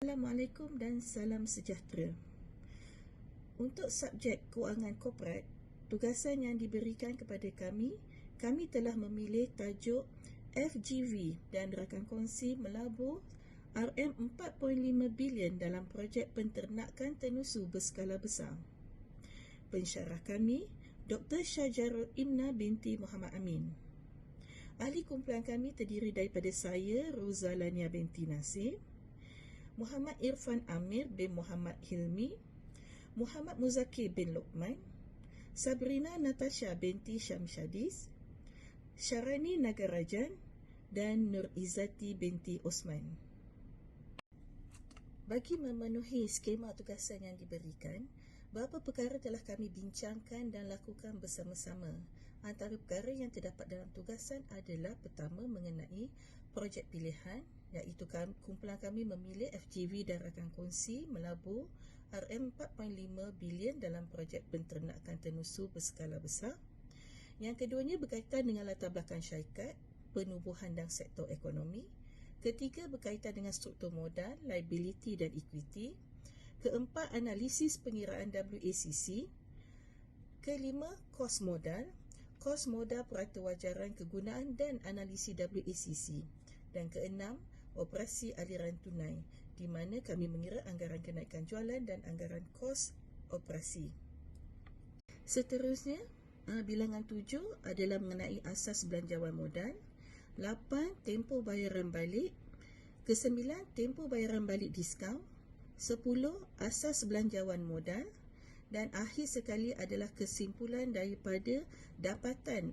Assalamualaikum dan salam sejahtera. Untuk subjek kewangan korporat, tugasan yang diberikan kepada kami telah memilih tajuk FGV dan rakan kongsi melabur RM4.5 bilion dalam projek penternakan tenusu berskala besar. Pensyarah kami, Dr. Syajarul Imna binti Muhammad Amin. Ahli kumpulan kami terdiri daripada saya, Rozalania binti Nasir, Muhammad Irfan Amir bin Muhammad Hilmi, Muhammad Muzakir bin Luqman, Sabrina Natasha binti Syamsyadis, Syarani Nagarajan dan Nur Izzati binti Osman. Bagi memenuhi skema tugasan yang diberikan, beberapa perkara telah kami bincangkan dan lakukan bersama-sama. Antara perkara yang terdapat dalam tugasan adalah pertama mengenai projek pilihan, iaitu kumpulan kami memilih FGV dan rakan kongsi melabur RM4.5 bilion dalam projek penternakan tenusu berskala besar. Yang keduanya berkaitan dengan latar belakang syarikat, penubuhan dan sektor ekonomi. Ketiga, berkaitan dengan struktur modal, liability dan equity. Keempat, analisis pengiraan WACC. Kelima, kos modal peratuwajaran kegunaan dan analisis WACC. Dan keenam, operasi aliran tunai, di mana kami mengira anggaran kenaikan jualan dan anggaran kos operasi. Seterusnya, bilangan 7 adalah mengenai asas belanjawan modal. 8, tempoh bayaran balik. Ke-9, tempoh bayaran balik diskaun. 10, asas belanjawan modal. Dan akhir sekali adalah kesimpulan daripada dapatan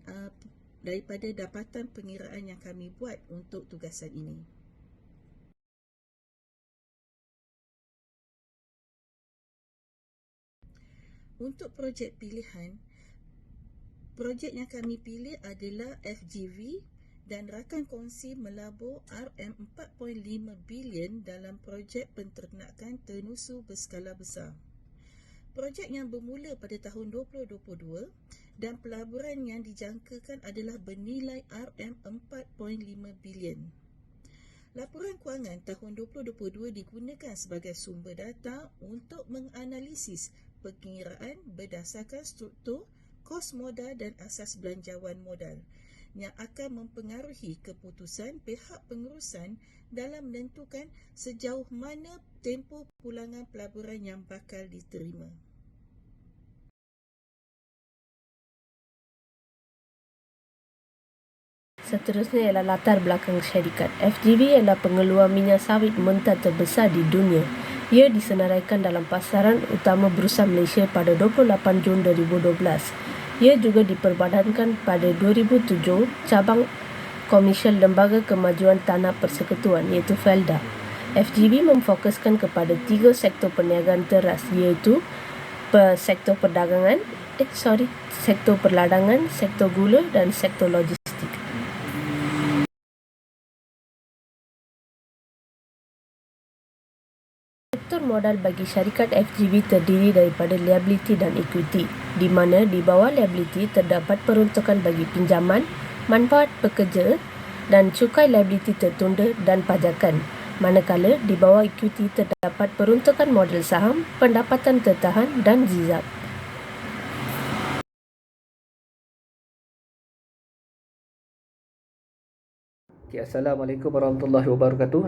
pengiraan yang kami buat untuk tugasan ini. Untuk projek pilihan, projek yang kami pilih adalah FGV dan rakan kongsi melabur RM4.5 bilion dalam projek penternakan tenusu berskala besar. Projek yang bermula pada tahun 2022 dan pelaburan yang dijangkakan adalah bernilai RM4.5 bilion. Laporan kewangan tahun 2022 digunakan sebagai sumber data untuk menganalisis pengiraan berdasarkan struktur, kos modal dan asas belanjawan modal yang akan mempengaruhi keputusan pihak pengurusan dalam menentukan sejauh mana tempoh pulangan pelaburan yang bakal diterima. Seterusnya ialah latar belakang syarikat. FGV ialah pengeluar minyak sawit mentah terbesar di dunia. Ia disenaraikan dalam pasaran utama Bursa Malaysia pada 28 Jun 2012. Ia juga diperbadankan pada 2007 cabang Komisen Lembaga Kemajuan Tanah Persekutuan iaitu FELDA. FGV memfokuskan kepada 3 sektor perniagaan teras iaitu sektor perladangan, sektor gula dan sektor logistik. Sektor modal bagi syarikat FGV terdiri daripada liability dan equity, di mana di bawah liability terdapat peruntukan bagi pinjaman, manfaat pekerja dan cukai liability tertunda dan pajakan. Manakala di bawah equity terdapat peruntukan modal saham, pendapatan tertahan dan zizab. Assalamualaikum warahmatullahi wabarakatuh.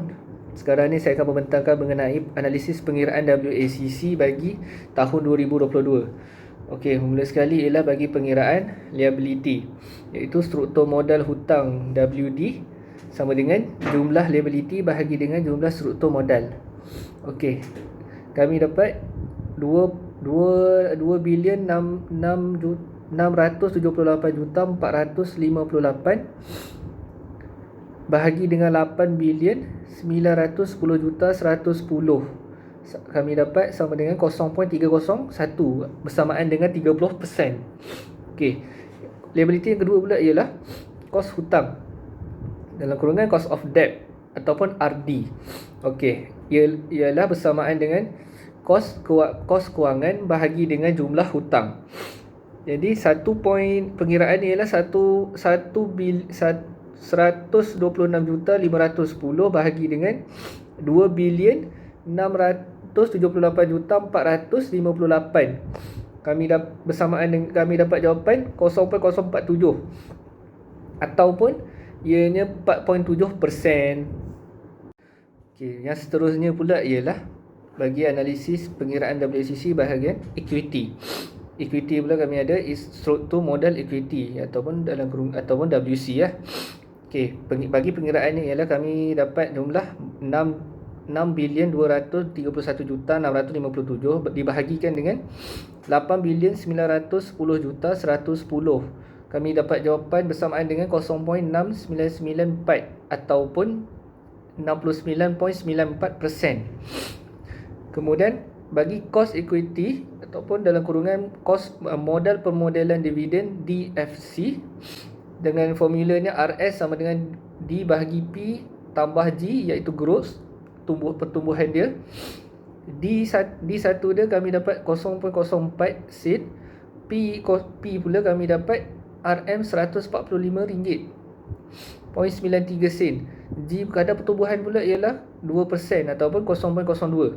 Sekarang ni saya akan membentangkan mengenai analisis pengiraan WACC bagi tahun 2022. Okey, mula sekali ialah bagi pengiraan liability, iaitu struktur modal hutang WD sama dengan jumlah liability bahagi dengan jumlah struktur modal. Okey, kami dapat 2 bilion 678 juta 458 bahagi dengan 8 bilion 910 juta 110. Kami dapat sama dengan 0.301 bersamaan dengan 30%. Okey. Liability yang kedua pula ialah kos hutang dalam kurungan cost of debt ataupun RD. Okey, ialah bersamaan dengan kos kewangan bahagi dengan jumlah hutang. Jadi pengiraan ialah 126,510 bahagi dengan 2 bilion 678,458. Kami dapat jawapan 0.047 ataupun ianya 4.7%. Okey, yang seterusnya pula ialah bagi analisis pengiraan WACC bahagian equity. Equity pula kami ada is struktur modal equity ataupun WC ya. Okey, bagi pengiraannya ialah kami dapat jumlah 6,231,657 dibahagikan dengan 8,910,110. Kami dapat jawapan bersamaan dengan 0.6994 ataupun 69.94%. Kemudian bagi cost equity ataupun dalam kurungan kos modal permodalan dividen DFC, dengan formulanya RS sama dengan D bahagi P tambah G, iaitu growth, pertumbuhan dia. D1 dia kami dapat 0.04 sen. P pula kami dapat RM RM145.93 sen. G kadar pertumbuhan pula ialah 2% ataupun 0.02.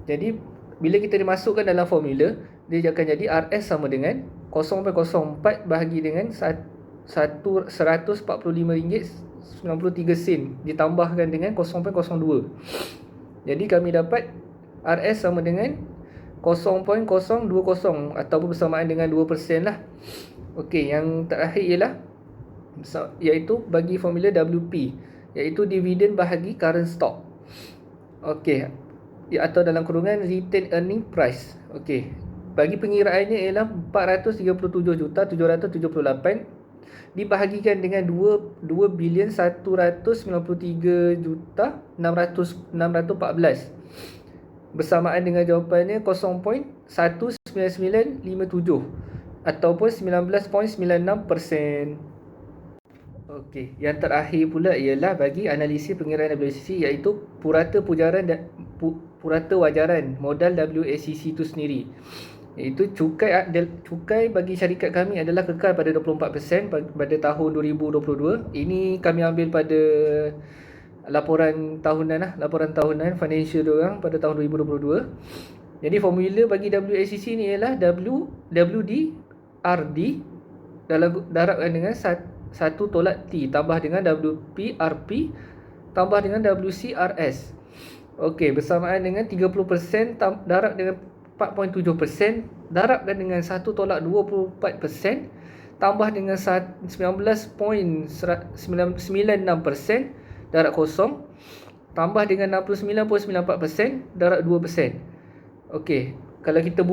Jadi bila kita dimasukkan dalam formula, dia akan jadi RS sama dengan 0.04 bahagi dengan RM145.93 ditambahkan dengan 0.02. Jadi kami dapat RS sama dengan 0.020 ataupun bersamaan dengan 2% lah. Okey, yang terakhir ialah iaitu bagi formula WP, iaitu dividend bahagi current stock. Okey, atau dalam kurungan retained earning price. Okey, bagi pengiraannya ialah 437,778 dibahagikan dengan 2,193,614 bersamaan dengan jawapannya 0.19957 ataupun 19.96%. Okey, yang terakhir pula ialah bagi analisis pengiraan WACC, iaitu purata wajaran modal WACC itu sendiri. Iaitu cukai bagi syarikat kami adalah kekal pada 24% pada tahun 2022. Ini kami ambil pada laporan tahunan financial diorang pada tahun 2022. Jadi formula bagi WACC ni ialah WD/RD darabkan dengan 1 tolak T tambah dengan WP/RP tambah dengan WC/RS. Okey, bersamaan dengan 30% darab dengan 4.7% darabkan dengan 1 tolak 24% tambah dengan 19.96% darab kosong tambah dengan 69.94% darab 2%. Okey, kalau kita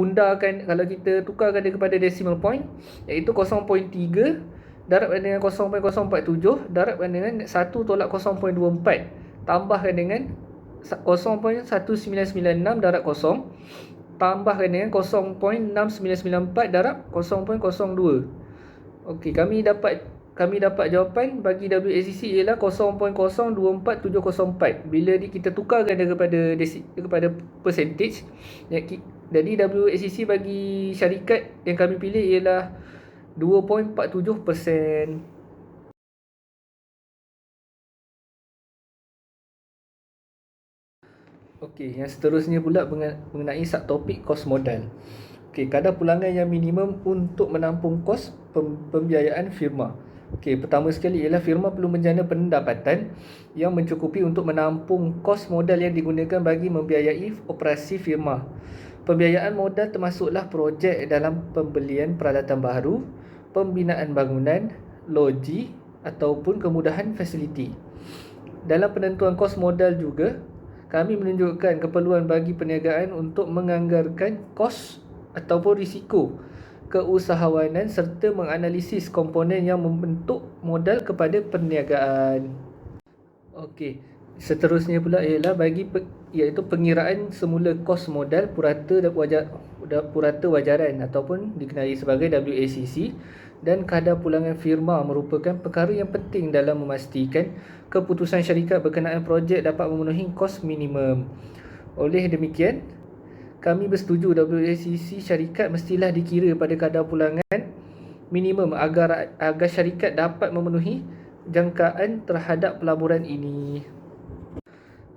tukarkan dia kepada decimal point, iaitu 0.3 darabkan dengan 0.047 darabkan dengan 1 tolak 0.24 tambahkan dengan 0.1996 darab kosong tambahkan dengan 0.6994 darab 0.02. Okey, kami dapat jawapan bagi WACC ialah 0.024704. Bila kita tukarkan dia kepada percentage, jadi WACC bagi syarikat yang kami pilih ialah 2.47%. Okey, yang seterusnya pula mengenai subtopik kos modal. Okey, kadar pulangan yang minimum untuk menampung kos pembiayaan firma. Okey, pertama sekali ialah firma perlu menjana pendapatan yang mencukupi untuk menampung kos modal yang digunakan bagi membiayai operasi firma. Pembiayaan modal termasuklah projek dalam pembelian peralatan baru, pembinaan bangunan, loji ataupun kemudahan fasiliti. Dalam penentuan kos modal juga, kami menunjukkan keperluan bagi perniagaan untuk menganggarkan kos ataupun risiko keusahawanan serta menganalisis komponen yang membentuk modal kepada perniagaan. Okey, seterusnya pula ialah iaitu pengiraan semula kos modal purata wajaran ataupun dikenali sebagai WACC, dan kadar pulangan firma merupakan perkara yang penting dalam memastikan keputusan syarikat berkenaan projek dapat memenuhi kos minimum. Oleh demikian, kami bersetuju WACC syarikat mestilah dikira pada kadar pulangan minimum agar syarikat dapat memenuhi jangkaan terhadap pelaburan ini.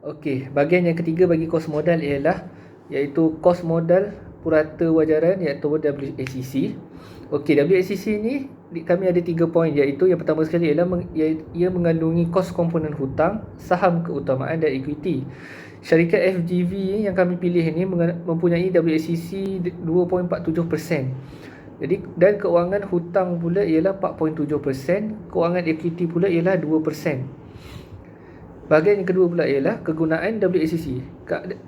Okey, bahagian yang ketiga bagi kos modal ialah iaitu kos modal purata wajaran iaitu WACC. Okey, WACC ni kami ada 3 poin, iaitu yang pertama sekali ialah ia mengandungi kos komponen hutang, saham keutamaan dan equity. Syarikat FGV yang kami pilih ini mempunyai WACC 2.47%. Jadi dan kewangan hutang pula ialah 4.7%, kewangan equity pula ialah 2%. Bahagian yang kedua pula ialah kegunaan WACC.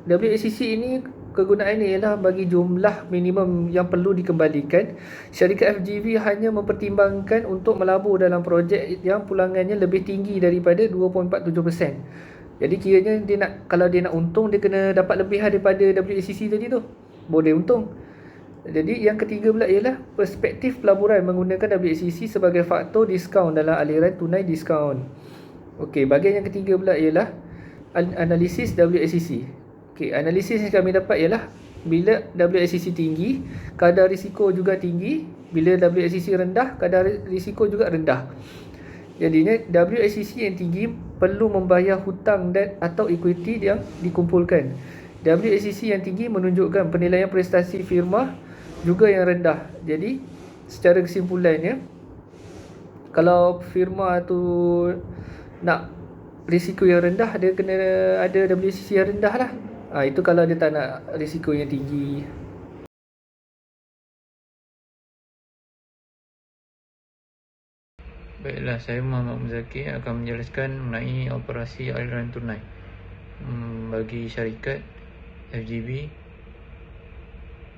WACC ini kegunaannya ialah bagi jumlah minimum yang perlu dikembalikan. Syarikat FGV hanya mempertimbangkan untuk melabur dalam projek yang pulangannya lebih tinggi daripada 2.47%. Jadi kiranya kalau dia nak untung, dia kena dapat lebih daripada WACC tadi tu, boleh untung. Jadi yang ketiga pula ialah perspektif pelaburan menggunakan WACC sebagai faktor diskaun dalam aliran tunai diskaun. Okey, bahagian yang ketiga pula ialah analisis WACC. Okey, analisis yang kami dapat ialah bila WACC tinggi, kadar risiko juga tinggi. Bila WACC rendah, kadar risiko juga rendah. Jadinya WACC yang tinggi perlu membayar hutang dan atau equity yang dikumpulkan. WACC yang tinggi menunjukkan penilaian prestasi firma juga yang rendah. Jadi secara kesimpulannya, kalau firma tu nak risiko yang rendah, dia kena ada WACC yang rendah lah. Itu kalau dia tak nak risiko yang tinggi. Baiklah, saya Muhammad Muzaki akan menjelaskan mengenai operasi aliran tunai bagi syarikat FGV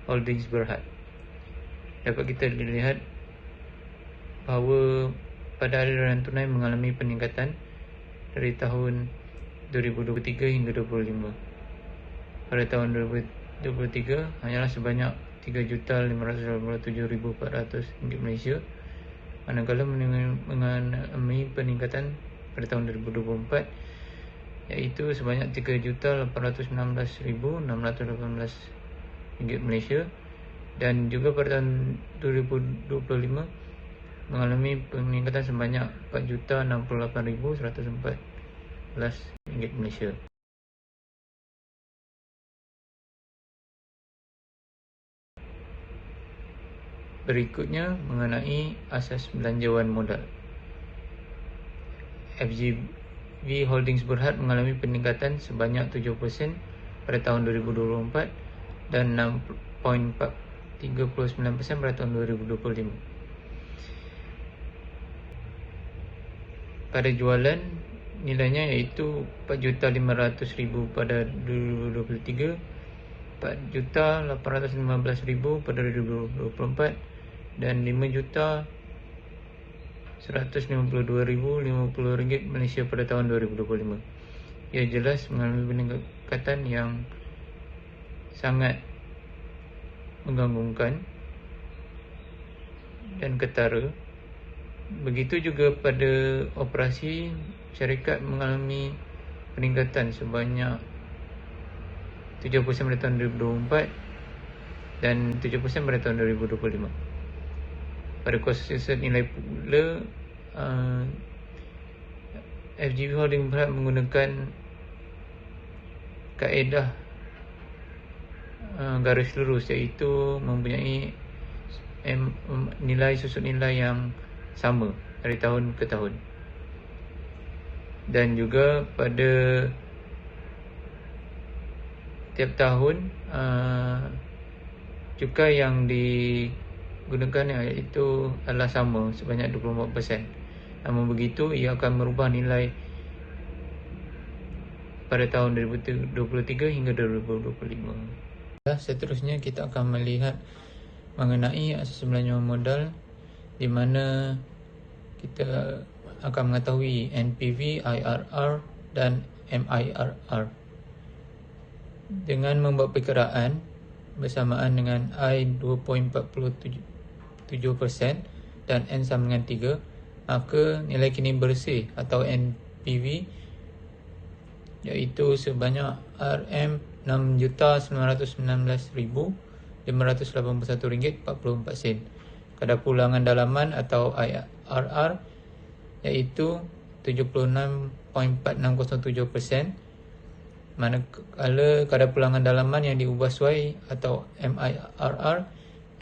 Holdings Berhad. Dapat kita lihat bahawa pada aliran tunai mengalami peningkatan dari tahun 2023 hingga 2025. Pada tahun 2023 hanyalah sebanyak RM3,587,400 Malaysia, manakala mengalami peningkatan pada tahun 2024 iaitu sebanyak RM3,816,618 Malaysia, dan juga pada tahun 2025 mengalami peningkatan sebanyak RM4,068,114 Malaysia. Berikutnya mengenai asas belanjawan modal. FGV Holdings Berhad mengalami peningkatan sebanyak 7% pada tahun 2024 dan 6.39% pada tahun 2025. Pada jualan, nilainya iaitu RM4,500,000 pada 2023, RM4,815,000 pada 2024 dan RM5,152,050 Malaysia pada tahun 2025. Ia jelas mengalami peningkatan yang sangat mengganggukan dan ketara. Begitu juga pada operasi, syarikat mengalami peningkatan sebanyak 7% pada tahun 2024 dan 7% pada tahun 2025. Pada kos aset nilai pula, FGV Holding Berhad menggunakan kaedah garis lurus, iaitu mempunyai nilai susut nilai yang sama dari tahun ke tahun. Dan juga pada tiap tahun cukai yang digunakan iaitu adalah sama sebanyak 24%. Namun begitu, ia akan merubah nilai pada tahun 2023 hingga 2025. Seterusnya kita akan melihat mengenai asas belanjawan modal, di mana kita akan mengetahui NPV, IRR dan MIRR. Dengan membuat perkiraan bersamaan dengan I 2.47% dan N sama dengan 3, maka nilai kini bersih atau NPV iaitu sebanyak RM919,581.44. Kadar pulangan dalaman atau IRR iaitu 76.4607%, manakala kadar pulangan dalaman yang diubah suai atau MIRR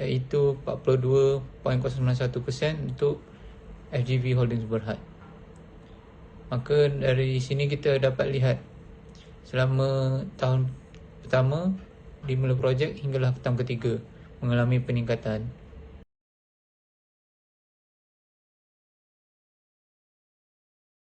iaitu 42.091% untuk FGV Holdings Berhad. Maka dari sini kita dapat lihat selama tahun pertama dimula projek hinggalah tahun ketiga mengalami peningkatan.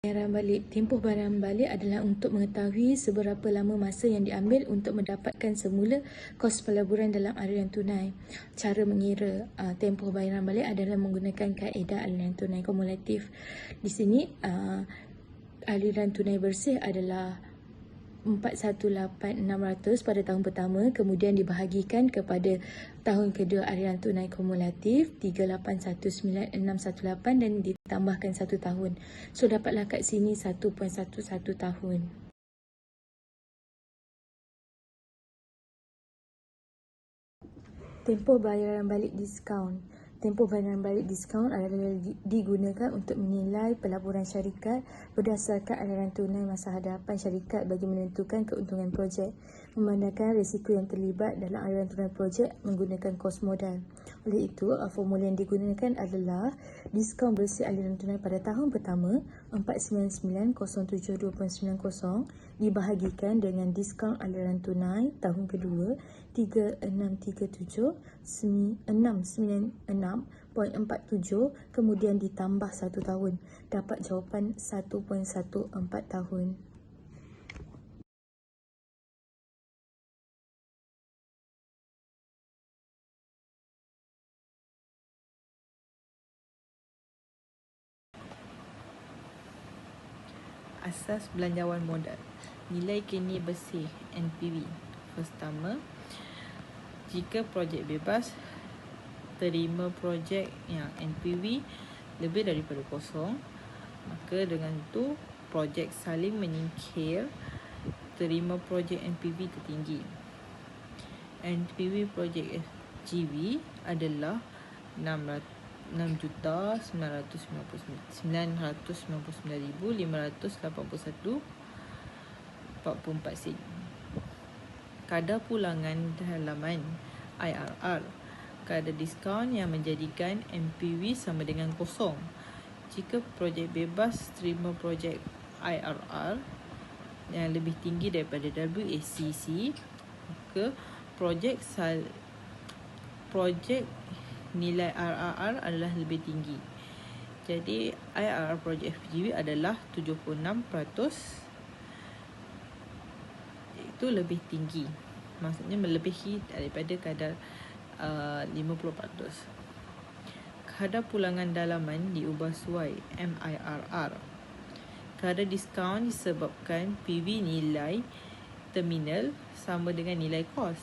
Bayaran balik. Tempoh bayaran balik adalah untuk mengetahui seberapa lama masa yang diambil untuk mendapatkan semula kos pelaburan dalam aliran tunai. Cara mengira tempoh bayaran balik adalah menggunakan kaedah aliran tunai kumulatif. Di sini aliran tunai bersih adalah 418,600 pada tahun pertama, kemudian dibahagikan kepada tahun kedua aliran tunai kumulatif 3819618 dan ditambahkan 1 tahun. So dapatlah kat sini 1.11 tahun. Tempoh bayaran balik diskaun. Tempoh bayaran balik diskaun adalah digunakan untuk menilai pelaburan syarikat berdasarkan aliran tunai masa hadapan syarikat bagi menentukan keuntungan projek, memandangkan risiko yang terlibat dalam aliran tunai projek menggunakan kos modal. Oleh itu, formula yang digunakan adalah diskaun bersih aliran tunai pada tahun pertama 499,072.90 dibahagikan dengan diskaun aliran tunai tahun kedua 3637,696.47 kemudian ditambah 1 tahun. Dapat jawapan 1.14 tahun. Asas belanjawan modal. Nilai kini bersih NPV. Pertama, jika projek bebas terima projek yang NPV lebih daripada kosong, maka dengan itu projek saling menyingkir terima projek NPV tertinggi. NPV projek FGV adalah 6,999,581.44 sen. Kadar pulangan dalaman IRR. Kadar diskaun yang menjadikan NPV sama dengan kosong. Jika projek bebas terima projek IRR yang lebih tinggi daripada WACC, maka projek nilai RRR adalah lebih tinggi. Jadi IRR projek FGV adalah 76%, itu lebih tinggi. Maksudnya melebihi daripada kadar 50%. Kadar pulangan dalaman diubah suai MIRR. Kadar diskaun disebabkan PV nilai terminal sama dengan nilai kos.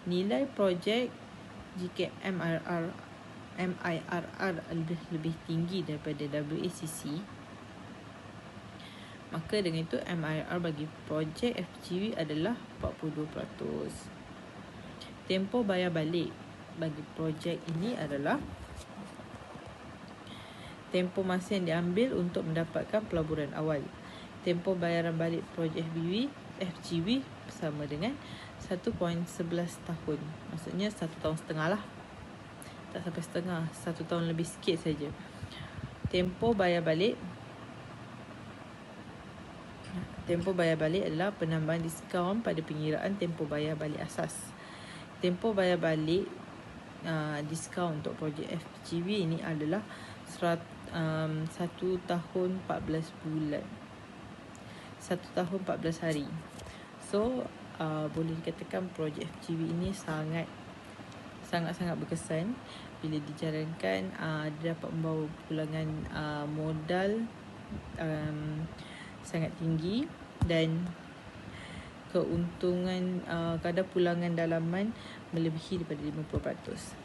Nilai projek jika MIRR lebih tinggi daripada WACC, maka dengan itu MIRR bagi projek FGV adalah 42%. Tempoh bayar balik bagi projek ini adalah tempoh masa yang diambil untuk mendapatkan pelaburan awal. Tempoh bayaran balik projek FGV sama dengan 1.11 tahun. Maksudnya 1 tahun setengah lah. Tak sampai setengah, 1 tahun lebih sikit saja. Tempoh bayar balik adalah penambahan diskaun pada pengiraan tempoh bayar balik asas. Tempoh bayar balik diskaun untuk projek FGV ini adalah 1 tahun 14 bulan. 1 tahun 14 hari. So boleh dikatakan projek FGV ini sangat berkesan bila dijalankan. Dia dapat membawa pulangan modal sangat tinggi dan keuntungan kadar pulangan dalaman melebihi daripada 50%.